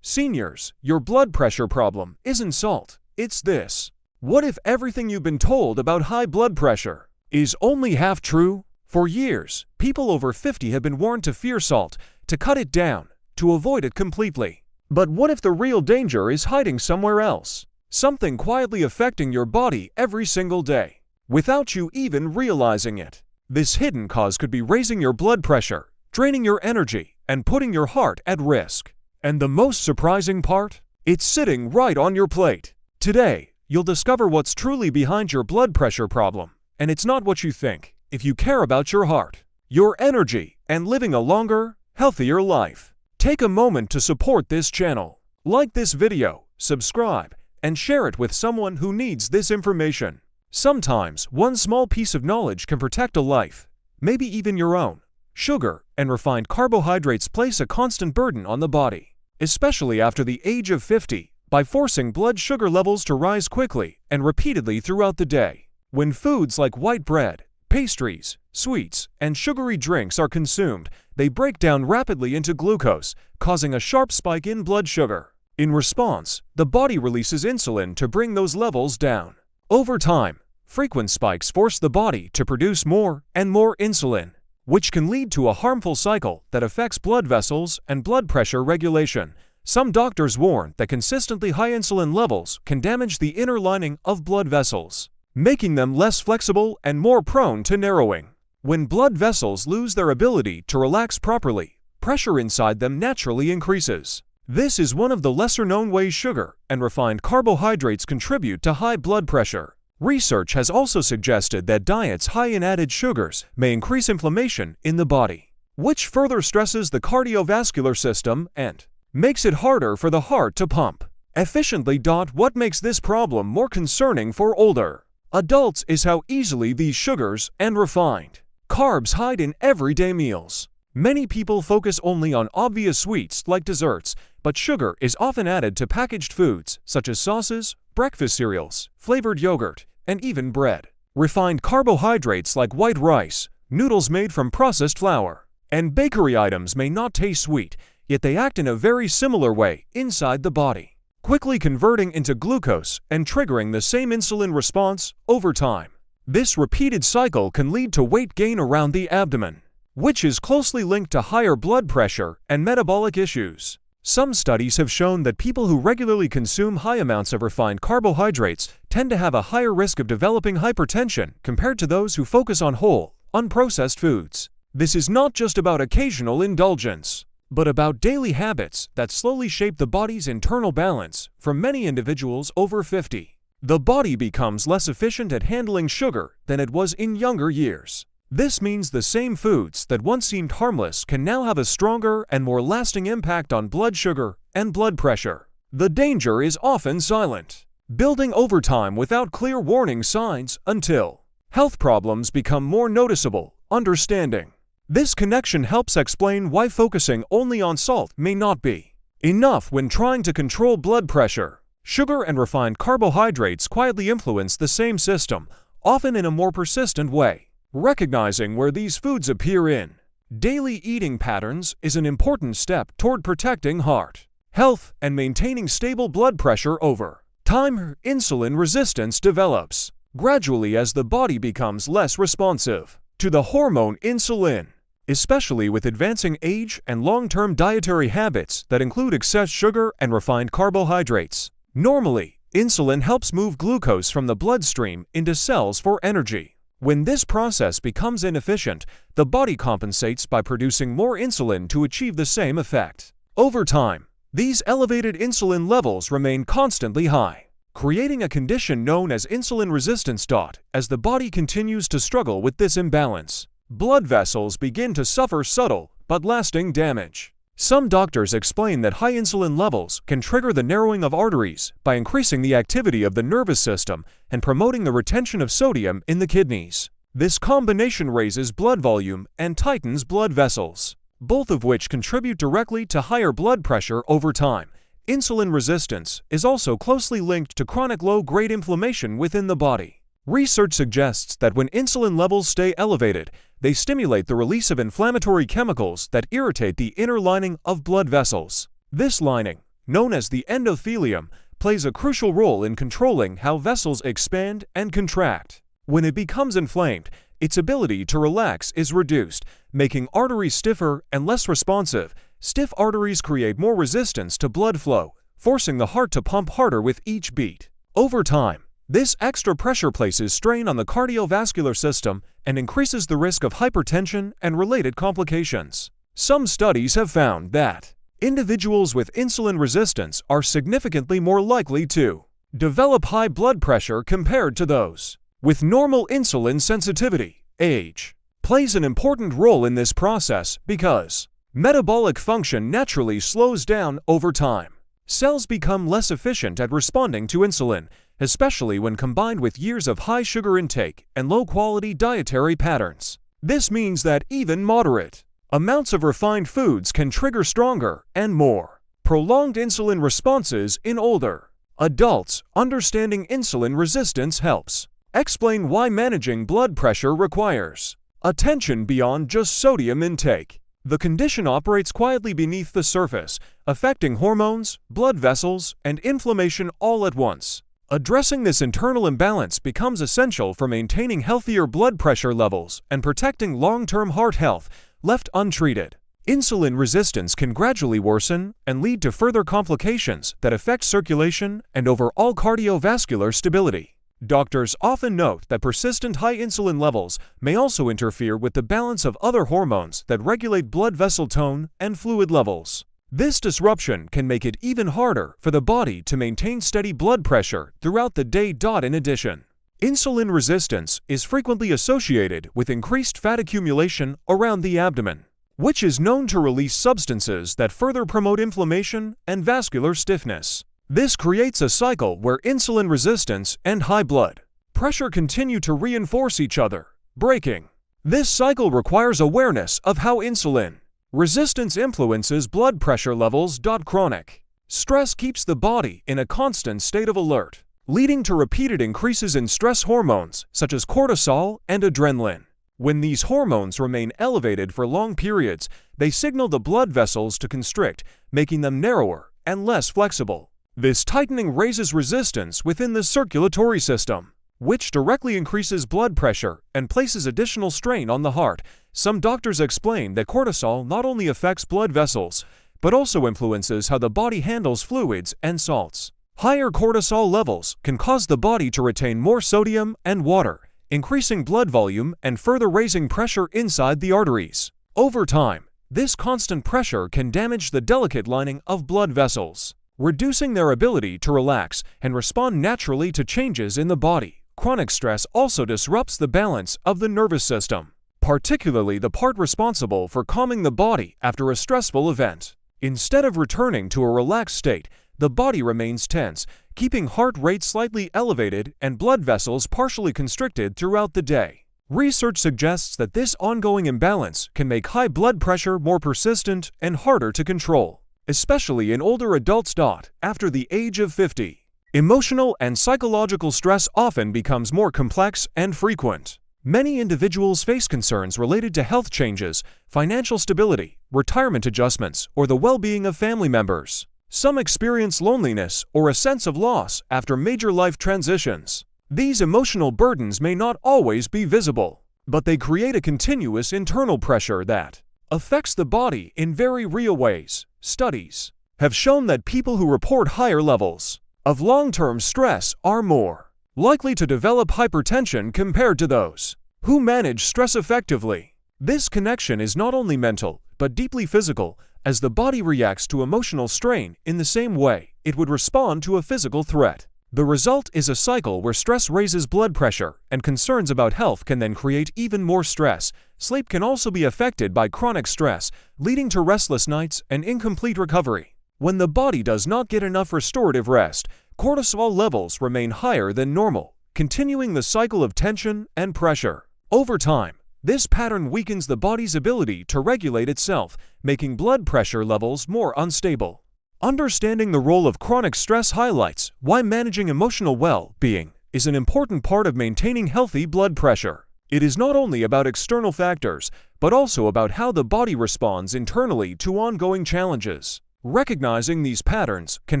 Seniors, your blood pressure problem isn't salt, it's this. What if everything you've been told about high blood pressure is only half true? For years, people over 50 have been warned to fear salt, to cut it down, to avoid it completely. But what if the real danger is hiding somewhere else? Something quietly affecting your body every single day, without you even realizing it. This hidden cause could be raising your blood pressure, draining your energy, and putting your heart at risk. And the most surprising part? It's sitting right on your plate. Today, you'll discover what's truly behind your blood pressure problem. And it's not what you think. If you care about your heart, your energy, and living a longer, healthier life, take a moment to support this channel. Like this video, subscribe, and share it with someone who needs this information. Sometimes, one small piece of knowledge can protect a life, maybe even your own. Sugar and refined carbohydrates place a constant burden on the body, especially after the age of 50, by forcing blood sugar levels to rise quickly and repeatedly throughout the day. When foods like white bread, pastries, sweets, and sugary drinks are consumed, they break down rapidly into glucose, causing a sharp spike in blood sugar. In response, the body releases insulin to bring those levels down. Over time, frequent spikes force the body to produce more and more insulin, which can lead to a harmful cycle that affects blood vessels and blood pressure regulation. Some doctors warn that consistently high insulin levels can damage the inner lining of blood vessels, making them less flexible and more prone to narrowing. When blood vessels lose their ability to relax properly, pressure inside them naturally increases. This is one of the lesser-known ways sugar and refined carbohydrates contribute to high blood pressure. Research has also suggested that diets high in added sugars may increase inflammation in the body, which further stresses the cardiovascular system and makes it harder for the heart to pump efficiently. What makes this problem more concerning for older adults is how easily these sugars and refined carbs hide in everyday meals. Many people focus only on obvious sweets like desserts, but sugar is often added to packaged foods such as sauces, breakfast cereals, flavored yogurt, and even bread. Refined carbohydrates like white rice, noodles made from processed flour, and bakery items may not taste sweet, yet they act in a very similar way inside the body, quickly converting into glucose and triggering the same insulin response over time. This repeated cycle can lead to weight gain around the abdomen, which is closely linked to higher blood pressure and metabolic issues. Some studies have shown that people who regularly consume high amounts of refined carbohydrates tend to have a higher risk of developing hypertension compared to those who focus on whole, unprocessed foods. This is not just about occasional indulgence, but about daily habits that slowly shape the body's internal balance. For many individuals over 50, the body becomes less efficient at handling sugar than it was in younger years. This means the same foods that once seemed harmless can now have a stronger and more lasting impact on blood sugar and blood pressure. The danger is often silent, building over time without clear warning signs until health problems become more noticeable. Understanding this connection helps explain why focusing only on salt may not be enough when trying to control blood pressure. Sugar and refined carbohydrates quietly influence the same system, often in a more persistent way. Recognizing where these foods appear in daily eating patterns is an important step toward protecting heart health and maintaining stable blood pressure over time. Insulin resistance develops gradually as the body becomes less responsive to the hormone insulin, especially with advancing age and long-term dietary habits that include excess sugar and refined carbohydrates. Normally, insulin helps move glucose from the bloodstream into cells for energy. When this process becomes inefficient, the body compensates by producing more insulin to achieve the same effect. Over time, these elevated insulin levels remain constantly high, creating a condition known as insulin resistance. As the body continues to struggle with this imbalance, blood vessels begin to suffer subtle but lasting damage. Some doctors explain that high insulin levels can trigger the narrowing of arteries by increasing the activity of the nervous system and promoting the retention of sodium in the kidneys. This combination raises blood volume and tightens blood vessels, both of which contribute directly to higher blood pressure over time. Insulin resistance is also closely linked to chronic low-grade inflammation within the body. Research suggests that when insulin levels stay elevated, they stimulate the release of inflammatory chemicals that irritate the inner lining of blood vessels. This lining, known as the endothelium, plays a crucial role in controlling how vessels expand and contract. When it becomes inflamed, its ability to relax is reduced, making arteries stiffer and less responsive. Stiff arteries create more resistance to blood flow, forcing the heart to pump harder with each beat. Over time, this extra pressure places strain on the cardiovascular system and increases the risk of hypertension and related complications. Some studies have found that individuals with insulin resistance are significantly more likely to develop high blood pressure compared to those with normal insulin sensitivity. Age plays an important role in this process because metabolic function naturally slows down over time. Cells become less efficient at responding to insulin, especially when combined with years of high sugar intake and low-quality dietary patterns. This means that even moderate amounts of refined foods can trigger stronger and more prolonged insulin responses in older adults. Understanding insulin resistance helps explain why managing blood pressure requires attention beyond just sodium intake. The condition operates quietly beneath the surface, affecting hormones, blood vessels, and inflammation all at once. Addressing this internal imbalance becomes essential for maintaining healthier blood pressure levels and protecting long-term heart health. Left untreated, insulin resistance can gradually worsen and lead to further complications that affect circulation and overall cardiovascular stability. Doctors often note that persistent high insulin levels may also interfere with the balance of other hormones that regulate blood vessel tone and fluid levels. This disruption can make it even harder for the body to maintain steady blood pressure throughout the day. In addition, insulin resistance is frequently associated with increased fat accumulation around the abdomen, which is known to release substances that further promote inflammation and vascular stiffness. This creates a cycle where insulin resistance and high blood pressure continue to reinforce each other. Breaking this cycle requires awareness of how insulin resistance influences blood pressure levels. Chronic stress keeps the body in a constant state of alert, leading to repeated increases in stress hormones such as cortisol and adrenaline. When these hormones remain elevated for long periods, they signal the blood vessels to constrict, making them narrower and less flexible. This tightening raises resistance within the circulatory system, which directly increases blood pressure and places additional strain on the heart. Some doctors explain that cortisol not only affects blood vessels, but also influences how the body handles fluids and salts. Higher cortisol levels can cause the body to retain more sodium and water, increasing blood volume and further raising pressure inside the arteries. Over time, this constant pressure can damage the delicate lining of blood vessels, reducing their ability to relax and respond naturally to changes in the body. Chronic stress also disrupts the balance of the nervous system, particularly the part responsible for calming the body after a stressful event. Instead of returning to a relaxed state, the body remains tense, keeping heart rate slightly elevated and blood vessels partially constricted throughout the day. Research suggests that this ongoing imbalance can make high blood pressure more persistent and harder to control, especially in older adults. After the age of 50, emotional and psychological stress often becomes more complex and frequent. Many individuals face concerns related to health changes, financial stability, retirement adjustments, or the well-being of family members. Some experience loneliness or a sense of loss after major life transitions. These emotional burdens may not always be visible, but they create a continuous internal pressure that affects the body in very real ways. Studies have shown that people who report higher levels of long-term stress are more likely to develop hypertension compared to those who manage stress effectively. This connection is not only mental, but deeply physical, as the body reacts to emotional strain in the same way it would respond to a physical threat. The result is a cycle where stress raises blood pressure, and concerns about health can then create even more stress. Sleep can also be affected by chronic stress, leading to restless nights and incomplete recovery. When the body does not get enough restorative rest, cortisol levels remain higher than normal, continuing the cycle of tension and pressure. Over time, this pattern weakens the body's ability to regulate itself, making blood pressure levels more unstable. Understanding the role of chronic stress highlights why managing emotional well-being is an important part of maintaining healthy blood pressure. It is not only about external factors, but also about how the body responds internally to ongoing challenges. Recognizing these patterns can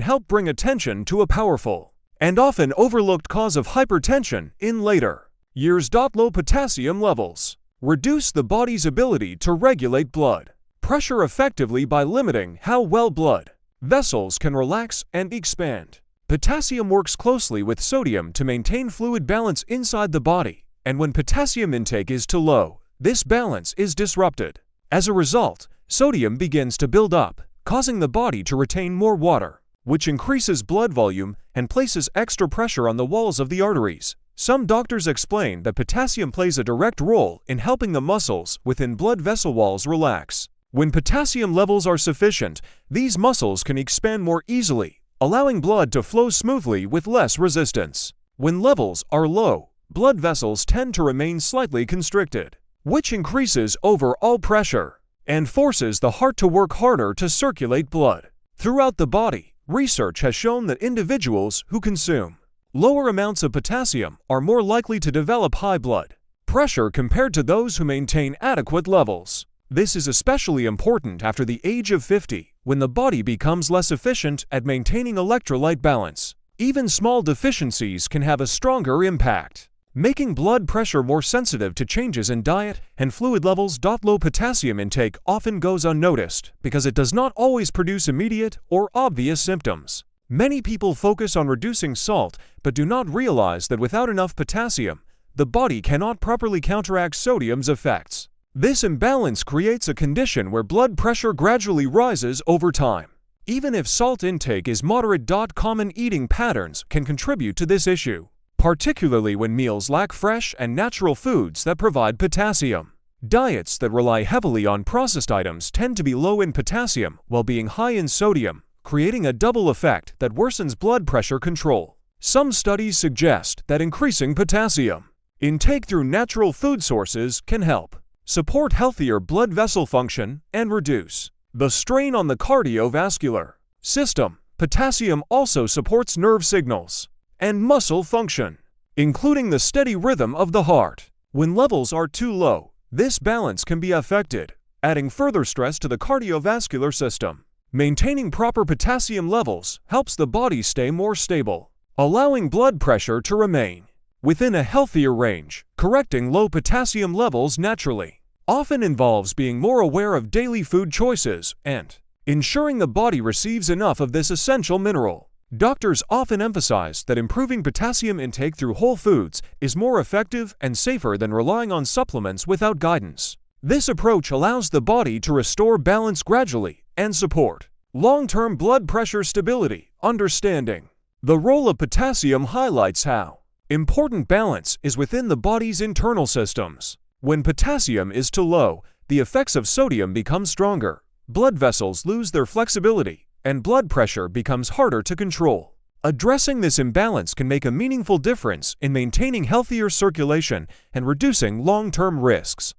help bring attention to a powerful and often overlooked cause of hypertension in later years. Low potassium levels reduce the body's ability to regulate blood pressure effectively by limiting how well blood vessels can relax and expand. Potassium works closely with sodium to maintain fluid balance inside the body, and when potassium intake is too low, this balance is disrupted. As a result, sodium begins to build up, causing the body to retain more water, which increases blood volume and places extra pressure on the walls of the arteries. Some doctors explain that potassium plays a direct role in helping the muscles within blood vessel walls relax. When potassium levels are sufficient, these muscles can expand more easily, allowing blood to flow smoothly with less resistance. When levels are low, blood vessels tend to remain slightly constricted, which increases overall pressure and forces the heart to work harder to circulate blood throughout the body. Research has shown that individuals who consume lower amounts of potassium are more likely to develop high blood pressure compared to those who maintain adequate levels. This is especially important after the age of 50, when the body becomes less efficient at maintaining electrolyte balance. Even small deficiencies can have a stronger impact, making blood pressure more sensitive to changes in diet and fluid levels. Low potassium intake often goes unnoticed because it does not always produce immediate or obvious symptoms. Many people focus on reducing salt but do not realize that without enough potassium, the body cannot properly counteract sodium's effects. This imbalance creates a condition where blood pressure gradually rises over time. Even if salt intake is moderate, common eating patterns can contribute to this issue, particularly when meals lack fresh and natural foods that provide potassium. Diets that rely heavily on processed items tend to be low in potassium while being high in sodium, creating a double effect that worsens blood pressure control. Some studies suggest that increasing potassium intake through natural food sources can help support healthier blood vessel function and reduce the strain on the cardiovascular system. Potassium also supports nerve signals and muscle function, including the steady rhythm of the heart. When levels are too low, this balance can be affected, adding further stress to the cardiovascular system. Maintaining proper potassium levels helps the body stay more stable, allowing blood pressure to remain within a healthier range. Correcting low potassium levels naturally often involves being more aware of daily food choices and ensuring the body receives enough of this essential mineral. Doctors often emphasize that improving potassium intake through whole foods is more effective and safer than relying on supplements without guidance. This approach allows the body to restore balance gradually and support long-term blood pressure stability. Understanding the role of potassium highlights how important balance is within the body's internal systems. When potassium is too low, the effects of sodium become stronger, blood vessels lose their flexibility, and blood pressure becomes harder to control. Addressing this imbalance can make a meaningful difference in maintaining healthier circulation and reducing long-term risks.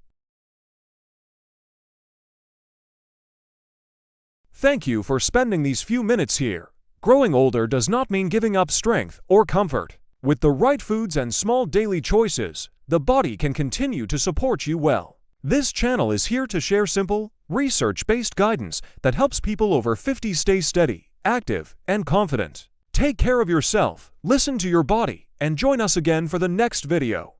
Thank you for spending these few minutes here. Growing older does not mean giving up strength or comfort. With the right foods and small daily choices, the body can continue to support you well. This channel is here to share simple, research-based guidance that helps people over 50 stay steady, active, and confident. Take care of yourself, listen to your body, and join us again for the next video.